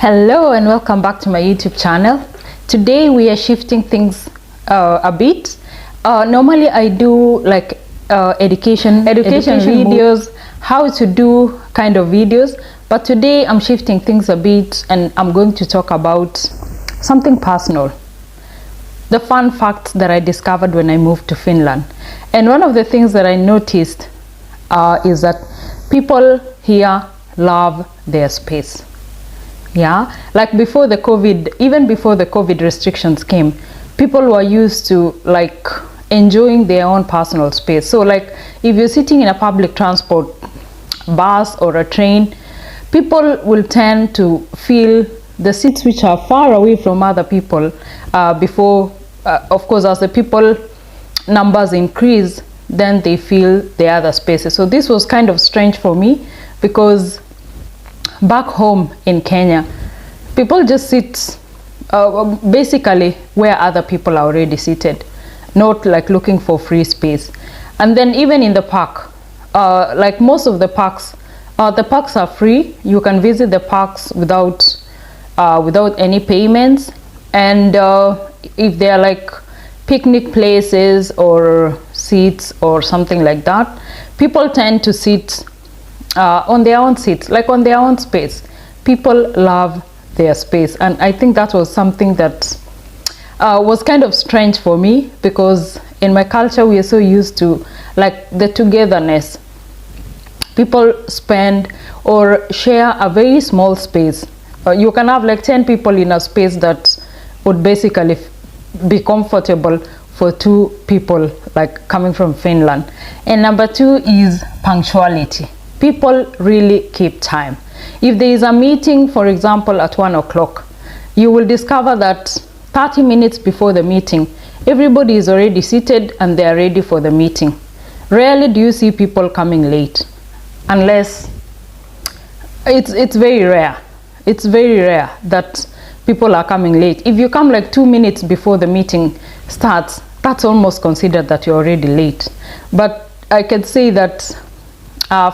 Hello and welcome back to my YouTube channel. Today we are shifting things a bit. Normally I do like education videos, how to do kind of videos, but today I'm shifting things a bit and I'm going to talk about something personal. The fun facts that I discovered when I moved to Finland. And one of the things that I noticed is that people here love their space. Yeah, like before the COVID, even before the COVID restrictions came, people were used to like enjoying their own personal space. So like if you're sitting in a public transport, bus or a train, people will tend to feel the seats which are far away from other people before, of course, as the people numbers increase, then they feel the other spaces. So this was kind of strange for me because back home in Kenya, people just sit basically where other people are already seated, not like looking for free space. And then even in the park, like most of the parks are free. You can visit the parks without any payments. And if they are like picnic places or seats or something like that, people tend to sit on their own seats, like on their own space. People love their space, and I think that was something that was kind of strange for me, because in my culture we are so used to like the togetherness. People spend or share a very small space. You can have like 10 people in a space that would basically be comfortable for 2 people, like coming from Finland. And number 2 is punctuality. People really keep time. If there is a meeting, for example, at 1 o'clock, you will discover that 30 minutes before the meeting, everybody is already seated and they are ready for the meeting. Rarely do you see people coming late, unless it's very rare. It's very rare that people are coming late. If you come like 2 minutes before the meeting starts, that's almost considered that you're already late. But I can say that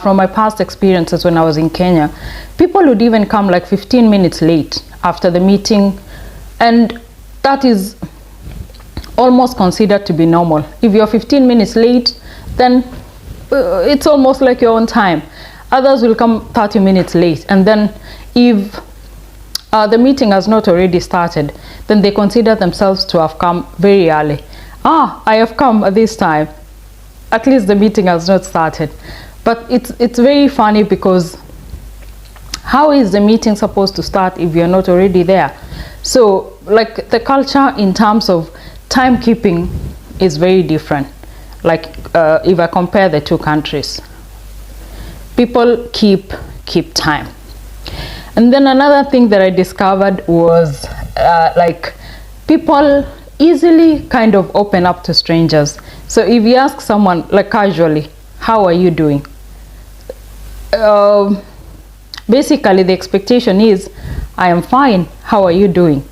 from my past experiences when I was in Kenya, people would even come like 15 minutes late after the meeting, and that is almost considered to be normal. If you're 15 minutes late, then it's almost like you're on time. Others will come 30 minutes late, and then if the meeting has not already started, then they consider themselves to have come very early. I have come at this time. At least the meeting has not started. But it's very funny, because how is the meeting supposed to start if you're not already there? So like the culture in terms of timekeeping is very different. Like if I compare the 2 countries, people keep time. And then another thing that I discovered was like people easily kind of open up to strangers. So if you ask someone like casually, how are you doing? Basically the expectation is, I am fine, how are you doing?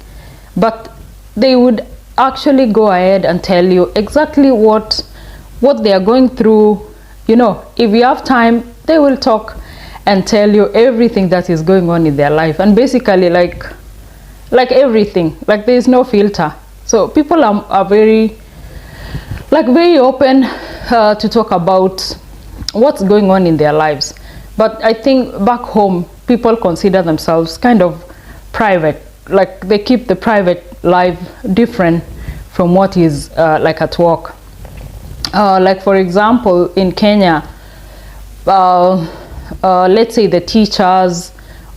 But they would actually go ahead and tell you exactly what they are going through. You know, if you have time, they will talk and tell you everything that is going on in their life, and basically like everything, like there is no filter. So people are very open to talk about what's going on in their lives. But I think back home, people consider themselves kind of private, like they keep the private life different from what is like at work. Like for example, in Kenya, let's say the teachers,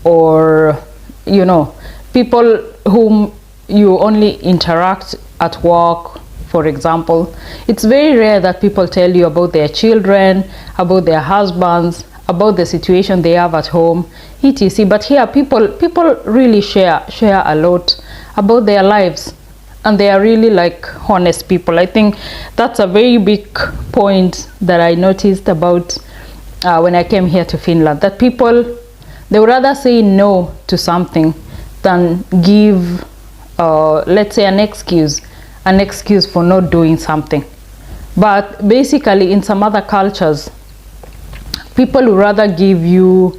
or you know, people whom you only interact at work, for example, it's very rare that people tell you about their children, about their husbands, about the situation they have at home, etc. But here people really share a lot about their lives, and they are really like honest people. I think that's a very big point that I noticed about when I came here to Finland, that people, they would rather say no to something than give let's say an excuse for not doing something. But basically in some other cultures, people would rather give you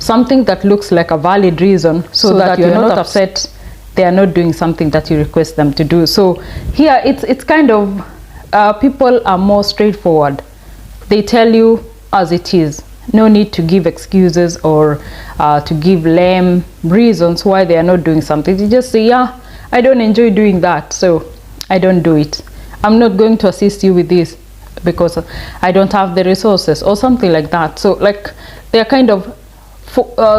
something that looks like a valid reason, so that you're not upset they are not doing something that you request them to do. So here it's kind of people are more straightforward. They tell you as it is. No need to give excuses or to give lame reasons why they are not doing something. You just say, yeah, I don't enjoy doing that, so I don't do it. I'm not going to assist you with this because I don't have the resources, or something like that. So like they're kind of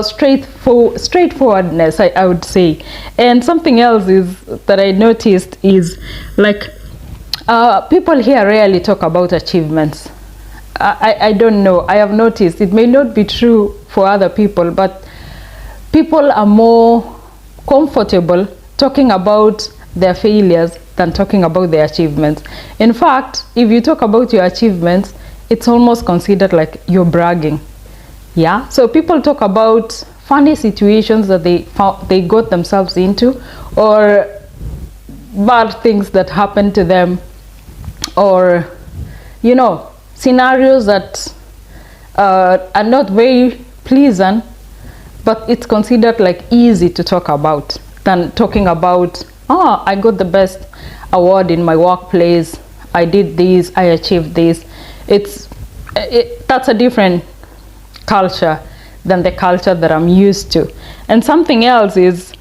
straightforwardness, I would say. And something else is that I noticed is like people here rarely talk about achievements. I don't know, I have noticed, it may not be true for other people, but people are more comfortable talking about their failures than talking about their achievements. In fact, if you talk about your achievements, it's almost considered like you're bragging. Yeah, so people talk about funny situations that they got themselves into, or bad things that happened to them, or you know, scenarios that are not very pleasant, but it's considered like easy to talk about than talking about, oh, I got the best award in my workplace, I did this, I achieved this. That's a different culture than the culture that I'm used to. And something else is,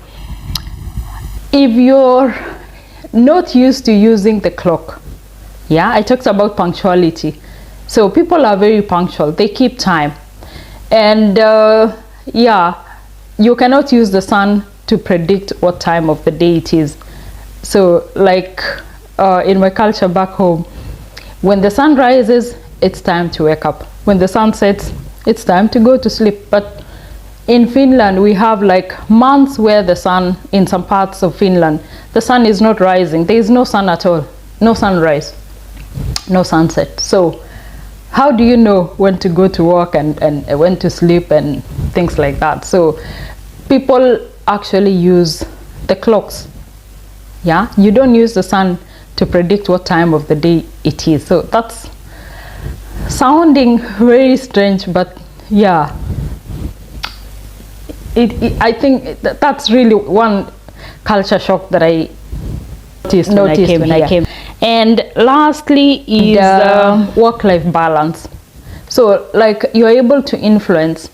if you're not used to using the clock, yeah, I talked about punctuality. So people are very punctual, they keep time. And yeah, you cannot use the sun to predict what time of the day it is. So like in my culture back home, when the sun rises, it's time to wake up. When the sun sets, it's time to go to sleep. But in Finland, we have like months where the sun, in some parts of Finland, the sun is not rising. There is no sun at all, no sunrise, no sunset. So how do you know when to go to work and when to sleep and things like that? So people actually use the clocks. Yeah, you don't use the sun to predict what time of the day it is. So that's sounding very strange, but yeah, I think that's really one culture shock that I noticed when I came. And lastly is work-life balance. So like you're able to influence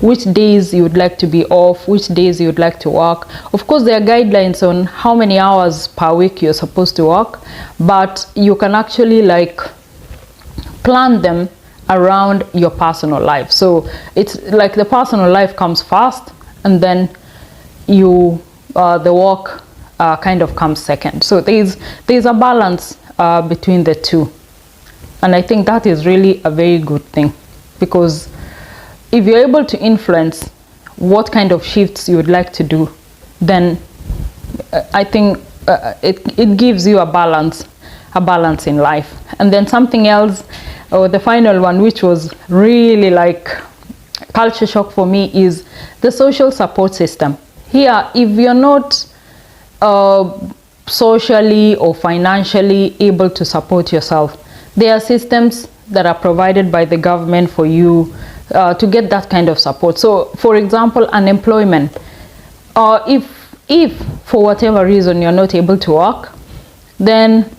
which days you would like to be off, which days you would like to work. Of course, there are guidelines on how many hours per week you're supposed to work, but you can actually like plan them around your personal life. So it's like the personal life comes first, and then you the work kind of comes second. So there's a balance between the two, and I think that is really a very good thing, because if you're able to influence what kind of shifts you would like to do, then I think it gives you a balance in life. And then something else, or the final one, which was really like culture shock for me, is the social support system. Here, if you're not socially or financially able to support yourself, there are systems that are provided by the government for you to get that kind of support. So for example, unemployment, if for whatever reason you're not able to work, then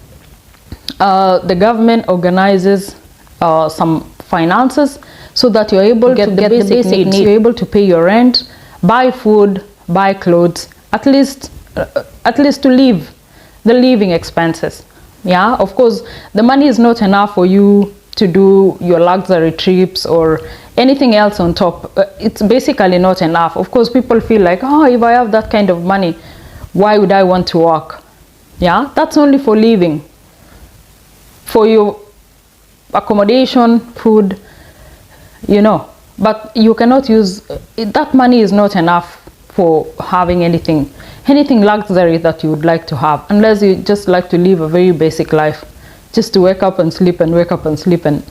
the government organizes some finances so that you're able to get the basic needs. You're able to pay your rent, buy food, buy clothes, at least to live, the living expenses. Yeah, of course, the money is not enough for you to do your luxury trips or anything else on top. It's basically not enough. Of course, people feel like, oh, if I have that kind of money, why would I want to work? Yeah, that's only for living. For your accommodation, food, you know, but you cannot use that money is not enough for having anything luxury that you would like to have, unless you just like to live a very basic life, just to wake up and sleep and wake up and sleep and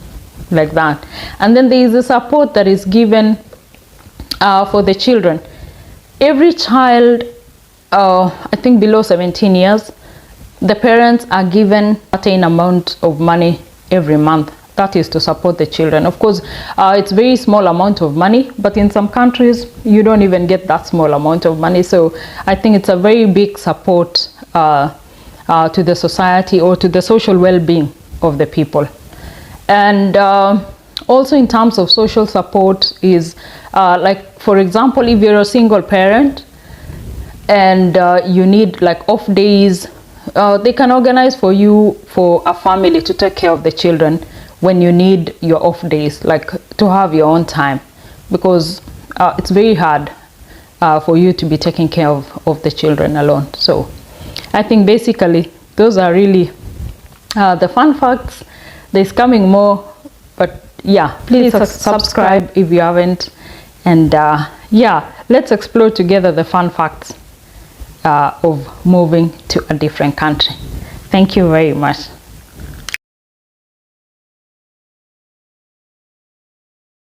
like that. And then there is a support that is given for the children. Every child, I think below 17 years, the parents are given a certain amount of money every month. that is to support the children. Of course, it's very small amount of money, but in some countries you don't even get that small amount of money. So I think it's a very big support to the society or to the social well-being of the people. And also in terms of social support is like, for example, if you're a single parent and you need like off days, they can organize for you for a family to take care of the children when you need your off days, like to have your own time, because it's very hard for you to be taking care of the children alone. So I think basically those are really the fun facts. There's coming more, but yeah, please subscribe if you haven't. And yeah, let's explore together the fun facts of moving to a different country. Thank you very much.